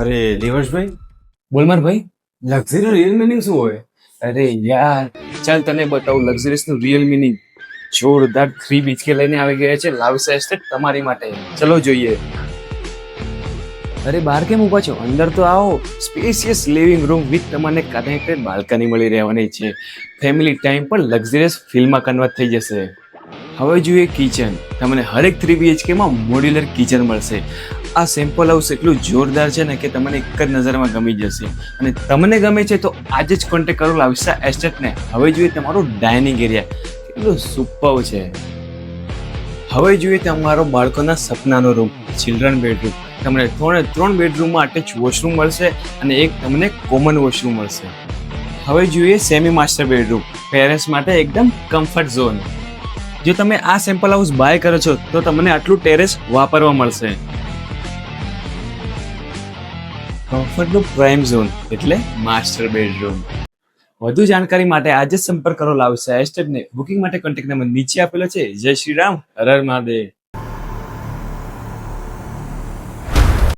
અરે દેવર્ષભાઈ, બોલ માર ભાઈ. લક્ઝરી રિયલ મિનિંગ શું હોય? અરે યાર, ચાલ તને બતાવું લક્ઝરીસ નું રિયલ મિનિંગ. જોરદાર 3 BHK લઈને આવી ગયા છે લાવસા એસ્ટેટ તમારી માટે. ચલો જોઈએ. અરે બહાર કેમ ઊભા છો? અંદર તો આવો. સ્પેશિયસ લિવિંગ રૂમ વિથ તમને કનેક્ટેડ બાલ્કની મળી રહેવાની છે. ફેમિલી ટાઈમ પણ લક્ઝરિયસ ફિલ્મમાં કન્વર્ટ થઈ જશે. હવે જોઈએ કિચન. તમને હરેક 3 BHK માં મોડ્યુલર કિચન મળશે. આ સેમ્પલ હાઉસ એટલું જોરદાર છે ને કે તમને એક જ નજરમાં ગમી જશે. અને તમને ગમે છે તો આજે જ કોન્ટેક્ટ કરો લાવસા એસ્ટેટને. હવે જોઈએ તમારું ડાઇનિંગ એરિયા. કેટલું સુપર છે. હવે જોઈએ તમારો બાળકોના સપનાનો રૂમ, ચિલ્ડ્રન બેડરૂમ. તમને 3 બેડરૂમમાં અટેચ વોશરૂમ મળશે અને એક તમને કોમન વોશરૂમ મળશે. હવે જોઈએ સેમી માસ્ટર બેડરૂમ. પેરેન્ટ્સ માટે એકદમ કમ્ફર્ટ ઝોન. જો તમે આ સેમ્પલ હાઉસ બાય કરો છો તો તમને આટલું ટેરેસ વાપરવા મળશે. કમ્ફર્ટનું પ્રાઇમ ઝોન એટલે માસ્ટર બેડરૂમ. વધુ જાણકારી માટે આજે જ સંપર્ક કરો લાવસા એસ્ટેટને. બુકિંગ માટે કોન્ટેક્ટ નંબર નીચે આપેલો છે. જય શ્રી રામ, હર હર મહાદેવ.